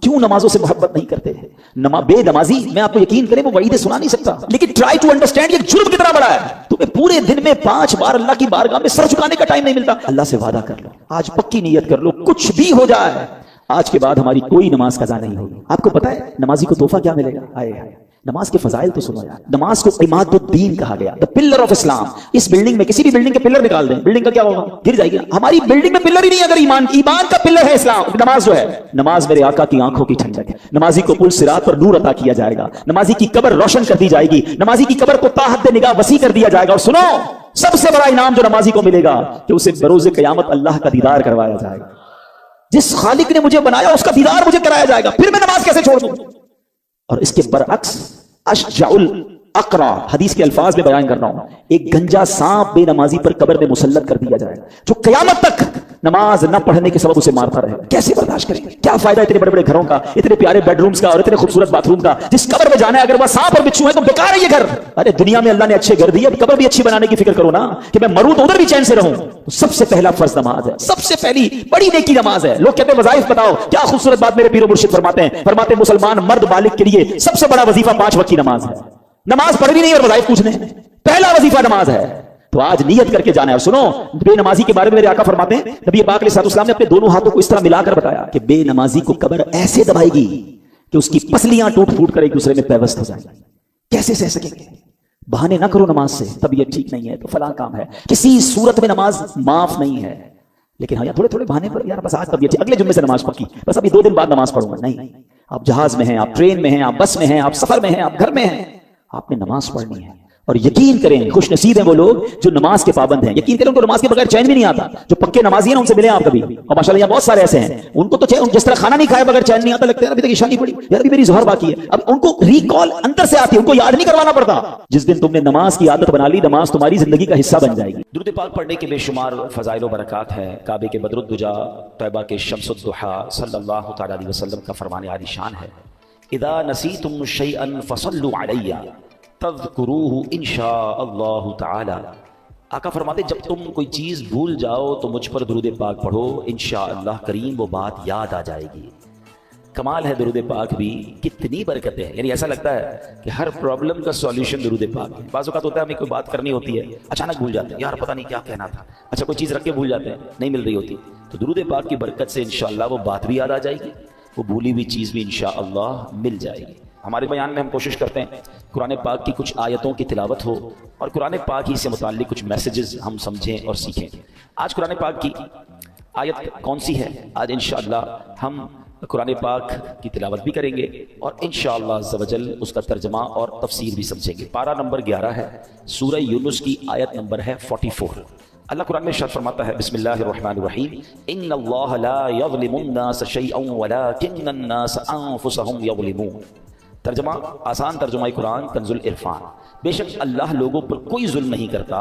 کیوں نمازوں سے محبت نہیں کرتے ہیں؟ بے نمازی، میں آپ کو یقین کریں وہ وعیدیں سنا نہیں سکتا، لیکن ٹرائی ٹو انڈرسٹینڈ یہ جرم کتنا بڑا ہے۔ تمہیں پورے دن میں 5 بار اللہ کی بارگاہ میں سر جھکانے کا ٹائم نہیں ملتا۔ اللہ سے وعدہ کر لو، آج پکی نیت کر لو، کچھ بھی ہو جائے آج کے بعد ہماری کوئی نماز قضا نہیں ہوگی۔ آپ کو پتا ہے نمازی کو تحفہ کیا ملے گا؟ آئے نماز کے فضائل تو سنو یار۔ نماز کو عماد الدین کہا گیا، the pillar of Islam۔ اس بلڈنگ میں کسی بھی بلڈنگ کے پلر نکال دیں، بلڈنگ کا کیا ہوگا؟ گر جائے گی۔ ہماری بلڈنگ میں پلر ہی نہیں ہے، اگر ایمان کا پلر ہے اسلام، نماز جو ہے۔ نماز میرے آقا کی آنکھوں کی ٹھنڈک ہے۔ نمازی کو پل صراط پر نور عطا کیا جائے گا، نمازی کی قبر روشن کر دی جائے گی، نمازی کی قبر کو تا حد نگاہ وسیع کر دیا جائے گا۔ اور سنو، سب سے بڑا انعام جو نمازی کو ملے گا کہ اسے بروز قیامت اللہ کا دیدار کروایا جائے گا۔ جس خالق نے مجھے بنایا اس کا دیدار مجھے کرایا جائے گا، پھر میں نماز کیسے چھوڑ دوں؟ اور اس کے برعکس اشجع الاقرا، حدیث کے الفاظ میں بیان کر رہا ہوں، ایک گنجا سانپ بے نمازی پر قبر میں مسلط کر دیا جائے گا، جو قیامت تک نماز نہ پڑھنے کے سبب اسے مارتا رہے۔ کیسے برداشت کریں؟ کیا فائدہ اتنے بڑے بڑے گھروں کا، اتنے پیارے بیڈ رومز کا اور اتنے خوبصورت باتھ روم کا؟ جس قبر میں جانا ہے اگر وہ سانپ اور بچھو ہے تو بیکار ہے یہ گھر۔ ارے دنیا میں اللہ نے اچھے گھر دیے، اب قبر بھی اچھی بنانے کی فکر کرو نا، کہ میں مروں تو ادھر بھی چین سے رہوں۔ تو سب سے پہلا فرض نماز ہے، سب سے پہلی بڑی نیکی نماز ہے۔ لوگ کہتے ہیں وظائف بتاؤ، کیا خوبصورت بات میرے پیر و مرشد فرماتے ہیں، فرماتے ہیں مسلمان مرد بالغ کے لیے سب سے بڑا وظیفہ 5 وقت کی نماز ہے۔ نماز پڑھنی نہیں اور وظائف پوچھنے، پہلا وظیفہ نماز ہے۔ تو آج نیت کر کے جانا ہے۔ اور سنو، بے نمازی کے بارے میں میرے آقا فرماتے ہیں، نبی پاک علیہ السلام نے اپنے دونوں ہاتھوں کو اس طرح ملا کر بتایا کہ بے نمازی کو قبر ایسے دبائے گی کہ اس کی پسلیاں ٹوٹ پھوٹ کر ایک دوسرے میں پیوست ہو جائیں گی۔ کیسے سہ سکیں گے؟ بہانے نہ کرو نماز سے، طبیعت ٹھیک نہیں ہے تو فلاں کام ہے، کسی صورت میں نماز معاف نہیں ہے۔ لیکن ہاں تھوڑے تھوڑے بہانے پر، یار بس آج طبیعت، اگلے جمعے سے نماز پکی، بس ابھی 2 دن بعد نماز پڑھوں گا۔ نہیں، آپ جہاز میں ہیں، آپ ٹرین میں ہیں، آپ بس میں ہیں، آپ سفر میں ہیں، آپ گھر میں ہیں، آپ نے نماز پڑھنی ہے۔ اور یقین کریں خوش نصیب ہیں وہ لوگ جو نماز کے پابند ہیں۔ یقین کریں ان کو نماز کے بغیر چین بھی نہیں آتا۔ جو پکے نمازی ہیں ان سے ملیں آپ کبھی، اور ماشاءاللہ یہاں بہت سارے ایسے ہیں، ان کو تو جس طرح کھانا نہیں کھائے بغیر چین نہیں آتا، لگتا ہے ابھی تک عشاء نہیں پڑھی، یار ابھی میری ظہر باقی ہے۔ اب ان کو ریکال اندر سے آتی ہے، ان کو یاد نہیں کروانا پڑتا۔ جس دن تم نے نماز کی عادت بنا لی، نماز تمہاری زندگی کا حصہ بن جائے گی۔ درود پاک پڑھنے کے بے شمار فضائل و برکات ہیں۔ کعبے کے بدر الدجا، طیبہ کے شمس الضحیٰ صلی اللہ تعالی علیہ وسلم کا فرمان عالی شان ہے، اذا نسیتم شیئا فصلوا علی تذکروہ انشاء اللہ تعالی۔ آقا فرماتے جب تم کوئی چیز بھول جاؤ تو مجھ پر درود پاک پڑھو، انشاءاللہ کریم وہ بات یاد آ جائے گی۔ کمال ہے درود پاک بھی، کتنی برکتیں ہیں۔ یعنی ایسا لگتا ہے کہ ہر پرابلم کا سولوشن درود پاک ہے۔ بعض اوقات ہوتا ہے ہمیں کوئی بات کرنی ہوتی ہے، اچانک بھول جاتے ہیں، یار پتہ نہیں کیا کہنا تھا، اچھا کوئی چیز رکھ کے بھول جاتے ہیں، نہیں مل رہی ہوتی، تو درود پاک کی برکت سے انشاءاللہ وہ بات بھی یاد آ جائے گی، وہ بھولی ہوئی چیز بھی انشاءاللہ مل جائے گی۔ ہمارے بیان میں ہم کوشش کرتے ہیں قرآن پاک کی کچھ آیتوں کی تلاوت ہو اور قرآن پاک ہی سے متعلق کچھ میسیجز ہم سمجھیں اور سیکھیں۔ آج قرآن پاک کی آیت کون سی ہے؟ آج انشاءاللہ ہم قرآن پاک کی تلاوت بھی کریں گے اور انشاءاللہ عز و جل اس کا ترجمہ اور تفسیر بھی سمجھیں گے۔ پارہ نمبر 11 ہے، سورہ یونس کی آیت نمبر ہے 44۔ اللہ قرآن میں ارشاد فرماتا ہے، بسم اللہ الرحمن الرحیم، ان اللہ لا یظلم الناس شیئا ولکن الناس انفسهم یظلمون۔ ترجمہ، آسان ترجمہ قرآن کنز العرفان، بے شک اللہ لوگوں پر کوئی ظلم نہیں کرتا،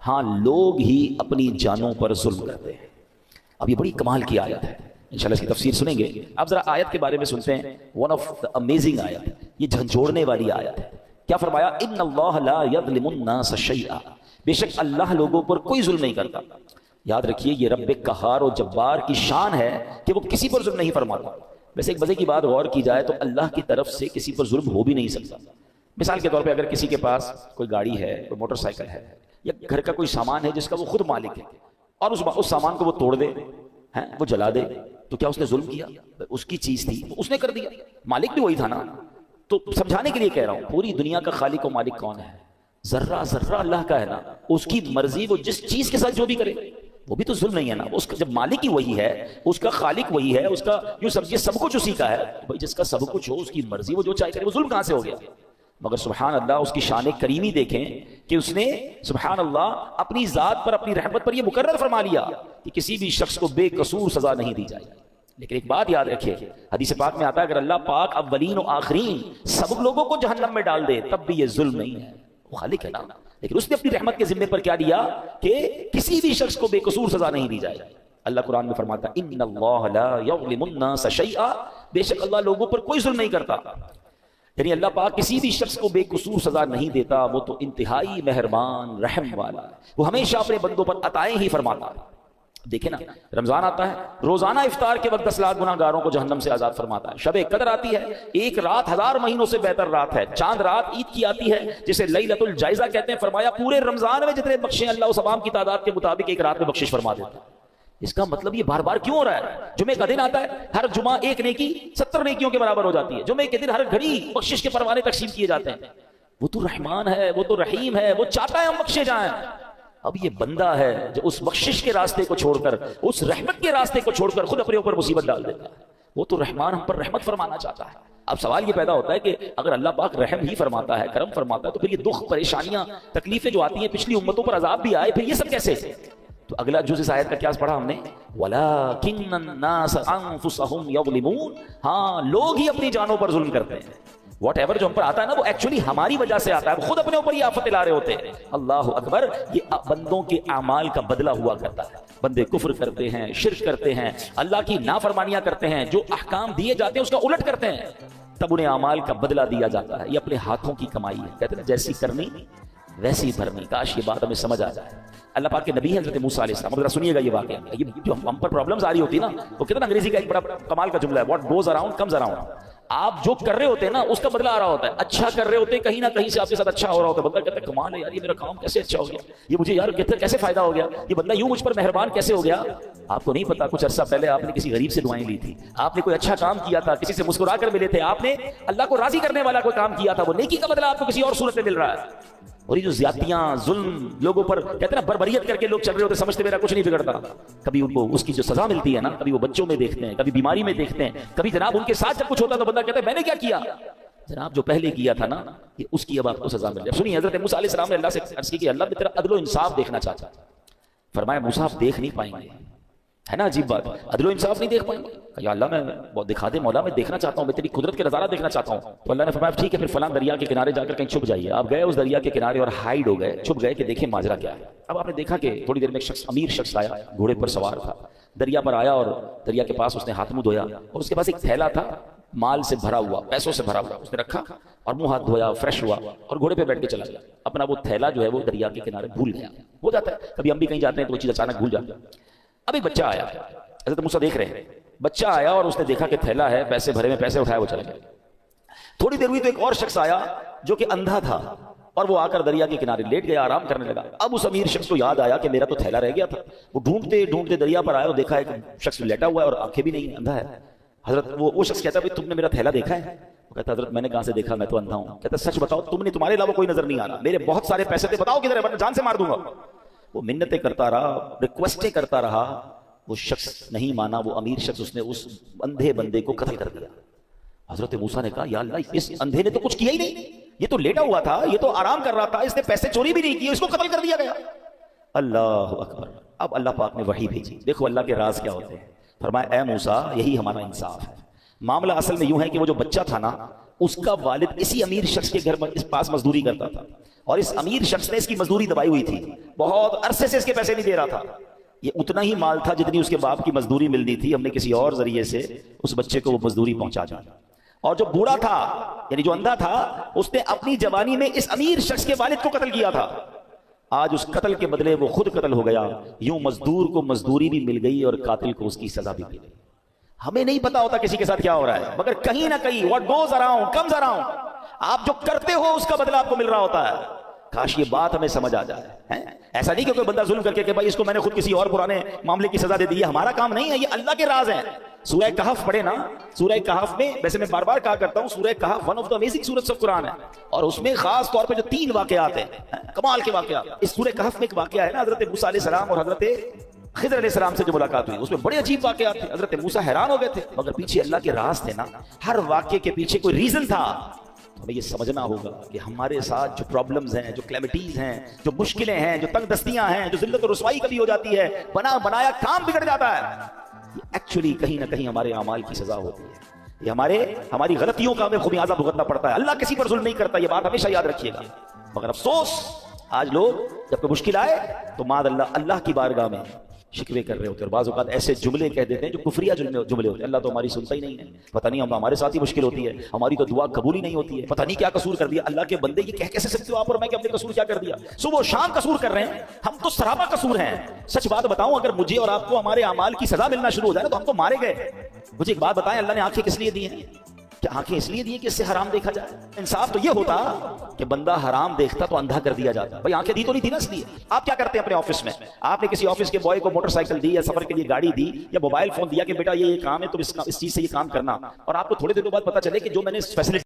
ہاں لوگ ہی اپنی جانوں پر ظلم کرتے ہیں۔ اب یہ بڑی کمال کی آیت ہے، انشاءاللہ اس کی تفسیر سنیں گے۔ اب ذرا آیت کے بارے میں سنتے ہیں، ون آف دا امیزنگ آیت، یہ جھنجھوڑنے والی آیت ہے۔ کیا فرمایا؟ ان اللہ لا یظلم الناس شیئا، بے شک اللہ لوگوں پر کوئی ظلم نہیں کرتا۔ یاد رکھیے یہ رب قہار و جبار کی شان ہے کہ وہ کسی پر ظلم نہیں فرماتا۔ ویسے ایک مزے کی بات غور کی جائے تو اللہ کی طرف سے کسی پر ظلم ہو بھی نہیں سکتا۔ مثال کے طور پہ اگر کسی کے پاس کوئی گاڑی ہے، کوئی موٹر سائیکل ہے، یا گھر کا کوئی سامان ہے جس کا وہ خود مالک ہے، اور اس سامان کو وہ توڑ دے، وہ جلا دے، تو کیا اس نے ظلم کیا؟ اس کی چیز تھی، اس نے کر دیا، مالک بھی وہی تھا نا۔ تو سمجھانے کے لیے کہہ رہا ہوں، پوری دنیا کا خالق و مالک کون ہے؟ ذرہ ذرہ اللہ کا ہے نا، اس کی مرضی، وہ جس چیز کے ساتھ جو بھی کرے وہ بھی تو ظلم نہیں ہے نا۔ اس کا جب مالک ہی وہی ہے، اس کا خالق وہی ہے، اس کا یوں سمجھیے سب کچھ اسی کا ہے، بھائی جس کا سب کچھ ہو اس کی مرضی، وہ جو چاہے کرے، وہ ظلم کہاں سے ہو گیا؟ مگر سبحان اللہ اس کی شان کریمی دیکھیں کہ اس نے سبحان اللہ اپنی ذات پر، اپنی رحمت پر یہ مقرر فرما لیا کہ کسی بھی شخص کو بے قصور سزا نہیں دی جائے۔ لیکن ایک بات یاد رکھیے، حدیث پاک میں آتا ہے اگر اللہ پاک اولین و آخرین سب لوگوں کو جہنم میں ڈال دے تب بھی یہ ظلم نہیں ہے، وہ خالق ہے نا۔ لیکن اس نے اپنی رحمت کے ذمے پر کیا دیا کہ کسی بھی شخص کو بے قصور سزا نہیں دی جائے۔ اللہ قرآن میں فرماتا ہے ان اللہ لا یظلم الناس شیئا، بے شک اللہ لوگوں پر کوئی ظلم نہیں کرتا۔ یعنی اللہ پاک کسی بھی شخص کو بے قصور سزا نہیں دیتا، وہ تو انتہائی مہربان رحم والا، وہ ہمیشہ اپنے بندوں پر عطائیں ہی فرماتا ہے۔ دیکھیں نا، رمضان آتا ہے، روزانہ افطار کے وقت 10 لاکھ گناہگاروں کو جہنم سے آزاد فرماتا ہے. شب قدر آتی ہے، ایک رات 1000 مہینوں سے بہتر رات ہے. چاند رات عید کی آتی ہے جسے لیلۃ الجائزہ کہتے ہیں. فرمایا پورے رمضان میں جتنے بخشیں اللہ اس عوام کی تعداد کے مطابق ایک رات میں بخشش فرما دیتا ہے. اس کا مطلب یہ بار بار کیوں ہو رہا ہے؟ جمعے کا دن آتا ہے، ہر جمعہ ایک نیکی 70 نیکیوں کے برابر ہو جاتی ہے. جمعے کے دن ہر گھڑی بخشش کے پروانے تقسیم کیے جاتے ہیں. وہ تو رحمان ہے، وہ تو رحیم ہے، وہ چاہتا ہے ہم بخشے جائیں. اب یہ بندہ ہے جو اس بخشش کے راستے کو چھوڑ کر، اس رحمت کے راستے کو چھوڑ کر خود اپنے اوپر مصیبت ڈال دیتا ہے. وہ تو رحمان ہم پر رحمت فرمانا چاہتا ہے. اب سوال یہ پیدا ہوتا ہے کہ اگر اللہ پاک رحم ہی فرماتا ہے، کرم فرماتا ہے، تو پھر یہ دکھ، پریشانیاں، تکلیفیں جو آتی ہیں، پچھلی امتوں پر عذاب بھی آئے، پھر یہ سب کیسے؟ تو اگلا جز اس آیت کا کیا پڑھا ہم نے؟ وَلَٰكِنَّ النَّاسَ أَنفُسَهُمْ يَظْلِمُونَ. ہاں، لوگ ہی اپنی جانوں پر ظلم کرتے ہیں. واٹ ایور جو ہم پر آتا ہے نا، وہ ایکچولی ہماری وجہ سے آتا ہے. وہ خود اپنے اوپر یہ آفت لا رہے ہوتے ہیں. اللہ اکبر. یہ بندوں کے اعمال کا بدلہ ہوا کرتا ہے. بندے کفر کرتے ہیں، شرک کرتے ہیں، اللہ کی نافرمانیاں کرتے ہیں، جو احکام دیے جاتے ہیں اس کا الٹ کرتے ہیں، تب انہیں اعمال کا بدلہ دیا جاتا ہے. یہ اپنے ہاتھوں کی کمائی ہے. کہتے ہیں جیسی کرنی ویسی بھرنی. کاش یہ بات ہمیں سمجھ آ جائے. اللہ پاک کے نبی حضرت موسیٰ علیہ السلام، ذرا سنیے گا یہ واقعہ. یہ جو ہم پر پرابلمز آ رہی ہوتی ہے نا، وہ کتنا انگریزی کا ایک بڑا کمال کا جملہ ہے، what goes around comes around. آپ جو کر رہے ہوتے ہیں نا اس کا بدلہ آ رہا ہوتا ہے. اچھا کر رہے ہوتے ہیں، کہیں نہ کہیں سے آپ کے ساتھ اچھا ہو رہا ہوتا ہے. بندہ کہتا ہے کمال ہے یار، یہ میرا کام کیسے اچھا ہو گیا، یہ مجھے یار کیسے فائدہ ہو گیا، یہ بندہ یوں مجھ پر مہربان کیسے ہو گیا. آپ کو نہیں پتا کچھ عرصہ پہلے آپ نے کسی غریب سے دعائیں لی تھی، آپ نے کوئی اچھا کام کیا تھا، کسی سے مسکرا کر ملے تھے، آپ نے اللہ کو راضی کرنے والا کوئی کام کیا تھا. وہ نیکی کا بدلہ آپ کو کسی اور صورت میں مل رہا ہے. اور یہ جو زیادتیاں، ظلم لوگوں پر کہتے ہیں نا، بربریت کر کے لوگ چل رہے ہوتے، سمجھتے میرا کچھ نہیں بگڑتا. کبھی ان کو اس کی جو سزا ملتی ہے نا، کبھی وہ بچوں میں دیکھتے ہیں، کبھی بیماری میں دیکھتے ہیں، کبھی جناب ان کے ساتھ جب کچھ ہوتا ہے تو بندہ کہتا ہے میں نے کیا کیا. جناب جو پہلے کیا تھا نا، یہ اس کی اب آپ کو سزا مل جائے. سنیے، حضرت موسیٰ علیہ السلام نے اللہ سے عرض کی کہ اللہ میں تیرا عدل و انصاف دیکھنا چاہتا. فرمایا موسیٰ آپ دیکھ نہیں پائیں گے. ہے نا عجیب بات، عدل و انصاف نہیں دیکھ پائیں گے. یا اللہ میں بہت دکھا دے مولا، میں دیکھنا چاہتا ہوں، میں تیری قدرت کے نظارہ دیکھنا چاہتا ہوں. تو اللہ نے فرمایا ٹھیک ہے، پھر فلاں دریا کے کنارے جا کر کہیں چھپ جائیے. آپ گئے اس دریا کے کنارے اور ہائیڈ ہو گئے، چھپ گئے کہ دیکھیں ماجرا کیا ہے. اب آپ نے دیکھا کہ تھوڑی دیر میں ایک شخص، امیر شخص آیا، گھوڑے پر سوار تھا، دریا پر آیا اور دریا کے پاس اس نے ہاتھ منہ دھویا اور اس کے پاس ایک تھیلا تھا مال سے بھرا ہوا، پیسوں سے بھرا ہوا. اس نے رکھا اور منہ ہاتھ دھویا، فریش ہوا اور گھوڑے پہ بیٹھ کے چلا گیا. اپنا وہ تھیلا جو ہے وہ دریا کے کنارے بھول گیا. ہو جاتا ہے کبھی ہم بھی کہیں جاتے ہیں تو وہ چیز اچانک بھول جاتے ہیں. اب ایک بچہ آیا، حضرت موسیٰ دیکھ رہے ہیں، بچہ آیا اور اس نے دیکھا کہ تھیلا ہے، پیسے بھرے میں، پیسے اٹھائے، وہ چلا گیا. تھوڑی دیر ہوئی تو ایک اور شخص آیا جو کہ اندھا تھا اور وہ آ کر دریا کے کنارے لیٹ گیا، آرام کرنے لگا. اب اس امیر شخص کو یاد آیا کہ میرا تو تھیلا رہ گیا تھا. وہ ڈھونڈتے ڈھونڈتے دریا پر آیا اور دیکھا ایک شخص لیٹا ہوا ہے اور آنکھیں بھی نہیں، اندھا ہے. حضرت وہ شخص کہتا ہے تم نے میرا تھیلا دیکھا ہے؟ وہ کہتا حضرت میں نے کہاں سے دیکھا، میں تو اندھا ہوں. کہتا سچ بتاؤ، تمہارے علاوہ کوئی نظر نہیں آ رہا، میرے بہت سارے پیسے تھے، بتاؤ کدھر ہے ورنہ جان سے مار دوں گا. وہ منتیں کرتا رہا، ریکویسٹیں کرتا رہا. وہ شخص نہیں مانا، وہ امیر شخص، اس نے اس اندھے بندے کو قتل کر دیا. حضرت موسیٰ نے کہا یا اللہ، اس اندھے نے تو کچھ کیا ہی نہیں، یہ تو لیٹا ہوا تھا، یہ تو آرام کر رہا تھا، اس نے پیسے چوری بھی نہیں کیے، اس کو قتل کر دیا گیا. اللہ اکبر. اب اللہ پاک نے وحی بھیجی. دیکھو اللہ کے راز کیا ہوتے ہیں. فرمایا اے موسیٰ، یہی ہمارا انصاف ہے. معاملہ اصل میں یوں ہے کہ وہ جو بچہ تھا نا، اس کا والد اسی امیر شخص کے گھر اس پاس مزدوری کرتا تھا اور اس امیر شخص نے اس کی مزدوری دبائی ہوئی تھی، بہت عرصے سے اس کے پیسے نہیں دے رہا تھا. یہ اتنا ہی مال تھا جتنی اس کے باپ کی مزدوری ملنی تھی. ہم نے کسی اور ذریعے سے اس بچے کو وہ مزدوری پہنچا دی. اور جو بوڑھا تھا، یعنی جو اندھا تھا، اس نے اپنی جوانی میں اس امیر شخص کے والد کو قتل کیا تھا. آج اس قتل کے بدلے وہ خود قتل ہو گیا. یوں مزدور کو مزدوری بھی مل گئی اور قاتل کو اس کی سزا بھی مل گئی. ہمیں نہیں پتا ہوتا کسی کے ساتھ کیا ہو رہا ہے، مگر کہیں نہ کہیں what goes around comes around. آپ جو کرتے ہو اس کا بدلہ آپ کو مل رہا ہوتا ہے. کاش یہ بات ہمیں سمجھ آ جائے. ایسا نہیں کہ کوئی بندہ ظلم کر کے کہ بھائی اس کو میں نے خود کسی اور پرانے معاملے کی سزا دے دی. ہمارا کام نہیں ہے، یہ اللہ کے راز ہیں. سورہ کہف پڑھے نا، سورہ کہف میں، ویسے میں بار بار کہا کرتا ہوں، سورہ کہف ون آف دا امیزنگ سورتس آف قرآن ہے. اور اس میں خاص طور پہ جو 3 واقعات ہیں، کمال کے واقعات. اس سورہ کہف میں ایک واقعہ ہے نا، حضرت موسیٰ علیہ السلام اور حضرت خضر علیہ السلام سے جو ملاقات ہوئی، اس میں بڑے عجیب واقعات تھے. حضرت موسیٰ حیران ہو گئے تھے، مگر پیچھے اللہ کے راز تھے نا. ہر واقعے کے پیچھے کوئی ریزن تھا. ہمیں یہ سمجھنا ہوگا کہ ہمارے ساتھ جو پرابلمز ہیں، جو کلیمٹیز ہیں، جو مشکلیں ہیں، جو تنگ دستیاں ہیں، جو ذلت و رسوائی کبھی ہو جاتی ہے، بنا بنایا کام بگڑ جاتا ہے، یہ ایکچولی کہیں نہ کہیں ہمارے اعمال کی سزا ہوتی ہے. یہ ہماری غلطیوں کا ہمیں خمیازہ بھگتنا پڑتا ہے. اللہ کسی پر ظلم نہیں کرتا، یہ بات ہمیشہ یاد رکھیے گا. مگر افسوس، آج لوگ جب کوئی مشکل آئے تو معاذ اللہ کی بارگاہ میں شکوے کر رہے ہوتے ہیں، اور بعض اوقات ایسے جملے کہہ دیتے ہیں جو کفریہ جملے ہوتے ہیں، اللہ تو ہماری سنتا ہی نہیں ہے، پتہ نہیں ہمارے ساتھ ہی مشکل ہوتی ہے، ہماری تو دعا قبول ہی نہیں ہوتی ہے، پتہ نہیں کیا قصور کر دیا۔ اللہ کے بندے یہ کہہ کیسے سکتے ہو آپ اور میں کہ ہم نے قصور کیا کر دیا؟ صبح و شام قصور کر رہے ہیں، ہم تو سراپا قصور ہیں۔ سچ بات بتاؤں، اگر مجھے اور آپ کو ہمارے اعمال کی سزا ملنا شروع ہو جائے نا تو ہم تو مارے گئے۔ مجھے ایک بات بتائیں، اللہ نے آنکھیں کس لیے دی ہیں؟ کہ آنکھیں اس لیے دی کہ اس سے حرام دیکھا جائے؟ انصاف تو یہ ہوتا کہ بندہ حرام دیکھتا تو اندھا کر دیا جاتا۔ بھائی آنکھیں دی تو نہیں تھی نا اس لیے۔ آپ کیا کرتے ہیں اپنے آفس میں؟ آپ نے کسی آفس کے بوائے کو موٹر سائیکل دی یا سفر کے لیے گاڑی دی یا موبائل فون دیا کہ بیٹا یہ کام ہے، تم اس چیز سے یہ کام کرنا، اور آپ کو تھوڑے دنوں بعد پتا چلے کہ جو میں نے فیسلٹی